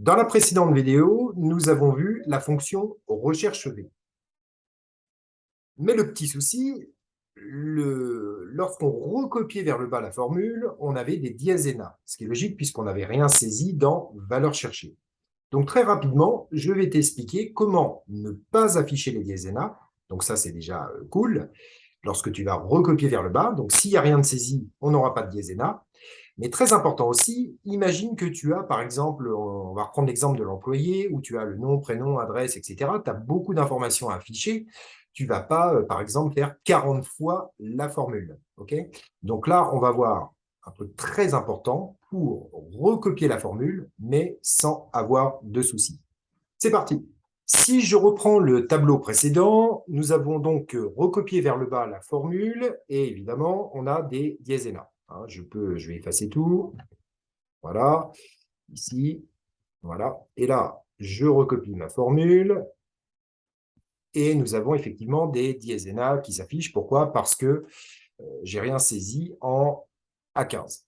Dans la précédente vidéo, nous avons vu la fonction recherche V. Mais le petit souci, lorsqu'on recopiait vers le bas la formule, on avait des diasénats, ce qui est logique puisqu'on n'avait rien saisi dans valeur cherchée. Donc très rapidement, je vais t'expliquer comment ne pas afficher les diasénats. Donc ça, c'est déjà cool. Lorsque tu vas recopier vers le bas, donc s'il n'y a rien de saisi, on n'aura pas de diasénat. Mais très important aussi, imagine que tu as, par exemple, on va reprendre l'exemple de l'employé, où tu as le nom, prénom, adresse, etc. Tu as beaucoup d'informations à afficher. Tu ne vas pas, par exemple, faire 40 fois la formule. Okay, donc là, on va voir un truc très important pour recopier la formule, mais sans avoir de soucis. C'est parti. Si je reprends le tableau précédent, nous avons donc recopié vers le bas la formule et évidemment, on a des diasénats. Je vais effacer tout. Voilà, ici, voilà. Et là, je recopie ma formule et nous avons effectivement des diasénats qui s'affichent. Pourquoi? Parce que j'ai rien saisi en A15.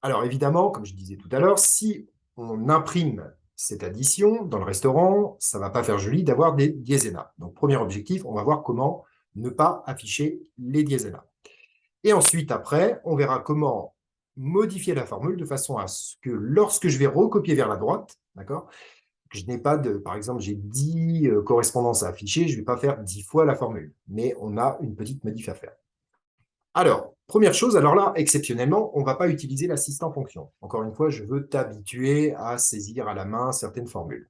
Alors évidemment, comme je disais tout à l'heure, si on imprime cette addition dans le restaurant, ça ne va pas faire joli d'avoir des diasénats. Donc premier objectif, on va voir comment ne pas afficher les diasénats. Et ensuite, après, on verra comment modifier la formule de façon à ce que lorsque je vais recopier vers la droite, d'accord, je n'ai pas de, par exemple, j'ai 10 correspondances à afficher, je ne vais pas faire 10 fois la formule, mais on a une petite modif à faire. Alors, première chose, alors là, exceptionnellement, on ne va pas utiliser l'assistant fonction. Encore une fois, je veux t'habituer à saisir à la main certaines formules.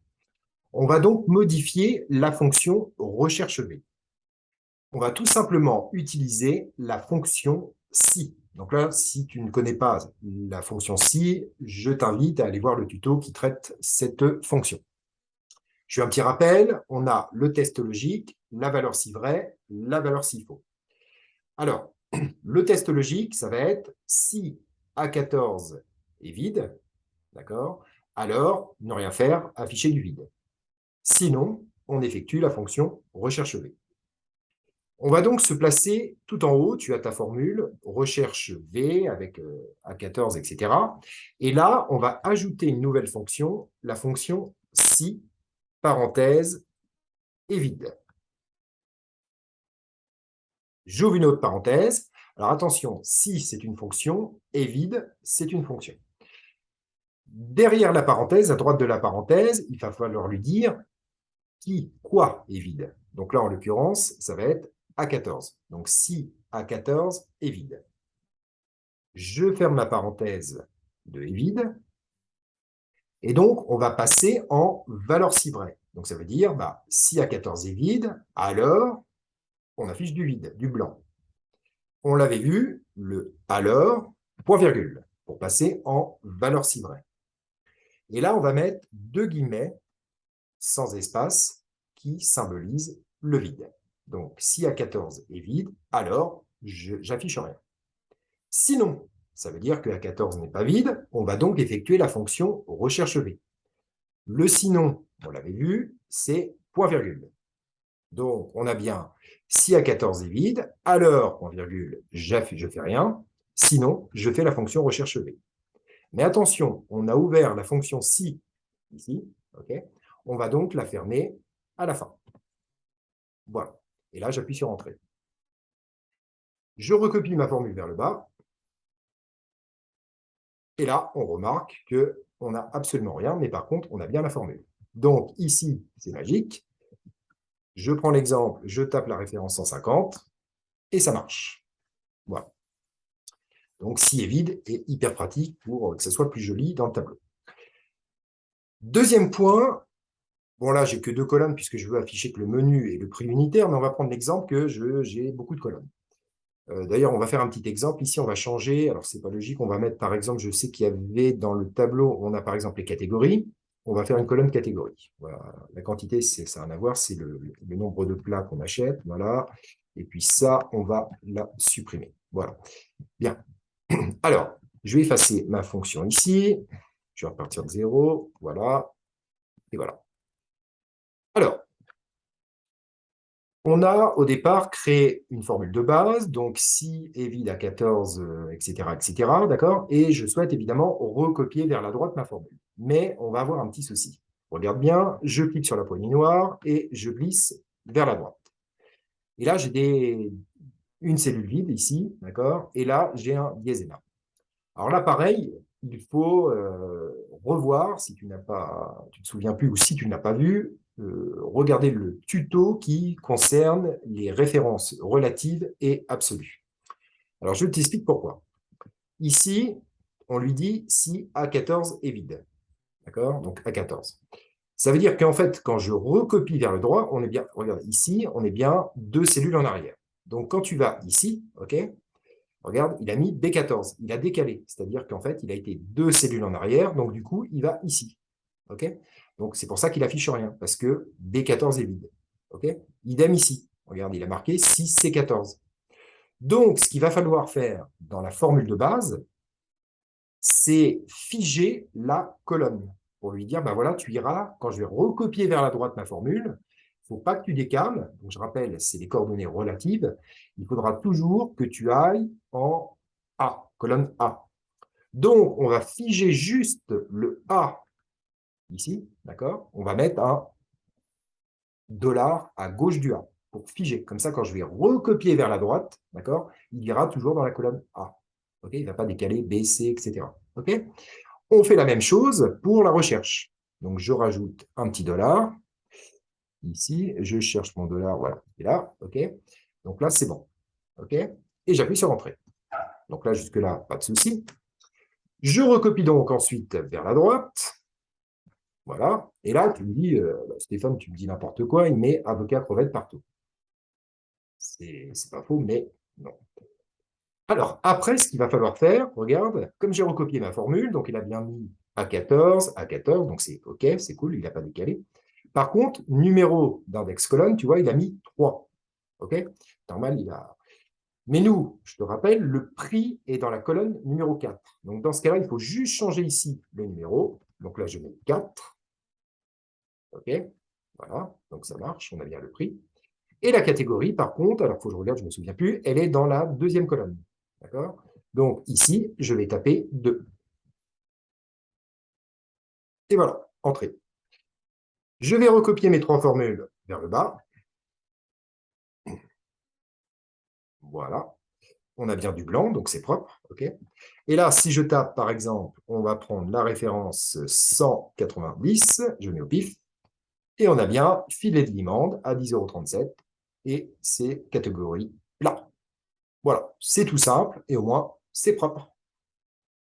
On va donc modifier la fonction recherche V. On va tout simplement utiliser la fonction si. Donc là, si tu ne connais pas la fonction si, je t'invite à aller voir le tuto qui traite cette fonction. Je fais un petit rappel, on a le test logique, la valeur si vrai, la valeur si faux. Alors, le test logique, ça va être si A14 est vide, d'accord, alors ne rien faire, afficher du vide. Sinon, on effectue la fonction recherche V. On va donc se placer tout en haut, tu as ta formule, recherche V avec A14, etc. Et là, on va ajouter une nouvelle fonction, la fonction si, parenthèse, est vide. J'ouvre une autre parenthèse. Alors attention, si c'est une fonction, et vide, c'est une fonction. Derrière la parenthèse, à droite de la parenthèse, il va falloir lui dire qui, quoi est vide. Donc là, en l'occurrence, ça va être A14. Donc si A14 est vide. Je ferme la parenthèse de est vide. Et donc, on va passer en valeur si vraie. Donc ça veut dire, si A14 est vide, alors on affiche du vide, du blanc. On l'avait vu, le alors, point virgule, pour passer en valeur si vraie. Et là, on va mettre deux guillemets sans espace qui symbolisent le vide. Donc, si A14 est vide, alors j'affiche rien. Sinon, ça veut dire que A14 n'est pas vide, on va donc effectuer la fonction recherche V. Le sinon, on l'avait vu, c'est point virgule. Donc, on a bien si A14 est vide, alors, point virgule, je ne fais rien. Sinon, je fais la fonction recherche V. Mais attention, on a ouvert la fonction si ici. Okay, on va donc la fermer à la fin. Voilà. Et là, j'appuie sur Entrée. Je recopie ma formule vers le bas. Et là, on remarque qu'on n'a absolument rien, mais par contre, on a bien la formule. Donc, ici, c'est magique. Je prends l'exemple, je tape la référence 150, et ça marche. Voilà. Donc, si est vide est hyper pratique pour que ça soit plus joli dans le tableau. Deuxième point, bon là, j'ai que deux colonnes puisque je veux afficher que le menu et le prix unitaire, mais on va prendre l'exemple que j'ai beaucoup de colonnes. D'ailleurs, on va faire un petit exemple. Ici, on va changer. Alors, ce n'est pas logique. On va mettre, par exemple, je sais qu'il y avait dans le tableau, on a par exemple les catégories. On va faire une colonne catégorie. Voilà. La quantité, ça n'a rien à voir. C'est le nombre de plats qu'on achète. Voilà. Et puis ça, on va la supprimer. Voilà. Bien. Alors, je vais effacer ma fonction ici. Je vais repartir de 0. Voilà. Et voilà. Alors, on a au départ créé une formule de base, donc si est vide à 14, etc., etc., d'accord. Et je souhaite évidemment recopier vers la droite ma formule. mais on va avoir un petit souci. Regarde bien, je clique sur la poignée noire et je glisse vers la droite. Et là, j'ai une cellule vide ici, d'accord? Et là, j'ai un diaséna. Alors là, pareil, il faut revoir, si tu ne te souviens plus ou si tu ne l'as pas vu, regarder le tuto qui concerne les références relatives et absolues. Alors, je t'explique pourquoi. Ici, on lui dit si A14 est vide. D'accord? Donc A14. Ça veut dire qu'en fait, quand je recopie vers le droit, on est bien, regarde, ici, on est bien 2 cellules en arrière. Donc, quand tu vas ici, OK, regarde, il a mis B14, il a décalé, c'est-à-dire qu'en fait, il a été 2 cellules en arrière, donc du coup, il va ici. OK? Donc, c'est pour ça qu'il affiche rien, parce que B14 est vide. OK? Idem ici. Regarde, il a marqué 6C14. Donc, ce qu'il va falloir faire dans la formule de base, c'est figer la colonne pour lui dire, ben voilà, tu iras, quand je vais recopier vers la droite ma formule, il ne faut pas que tu décales. Donc, je rappelle, c'est les coordonnées relatives. Il faudra toujours que tu ailles en A, colonne A. Donc, on va figer juste le A ici, d'accord? On va mettre un dollar à gauche du A pour figer. Comme ça, quand je vais recopier vers la droite, d'accord, il ira toujours dans la colonne A. Okay, il ne va pas décaler B, C, etc. OK? On fait la même chose pour la recherche. Donc, je rajoute un petit dollar. Ici, je cherche mon dollar, voilà, il est là, OK. Donc là, c'est bon, OK. Et j'appuie sur Entrée. Donc là, jusque-là, pas de souci. Je recopie donc ensuite vers la droite. Voilà. Et là, tu me dis, Stéphane, tu me dis n'importe quoi, il met avocat crevette partout. C'est pas faux, mais non. Alors, après, ce qu'il va falloir faire, regarde, comme j'ai recopié ma formule, donc il a bien mis A14, donc c'est OK, c'est cool, il n'a pas décalé. Par contre, numéro d'index colonne, tu vois, il a mis 3. OK? Normal, il a... Mais nous, je te rappelle, le prix est dans la colonne numéro 4. Donc, dans ce cas-là, il faut juste changer ici le numéro. Donc là, je mets 4. OK? Voilà, donc ça marche, on a bien le prix. Et la catégorie, par contre, alors il faut que je regarde, je ne me souviens plus, elle est dans la deuxième colonne. D'accord? Donc ici, je vais taper 2. Et voilà, entrée. Je vais recopier mes 3 formules vers le bas. Voilà. On a bien du blanc, donc c'est propre. Okay. Et là, si je tape, par exemple, on va prendre la référence 190, je mets au pif, et on a bien filet de Limande à 10,37 €, et c'est catégorie plat. Voilà, c'est tout simple, et au moins, c'est propre.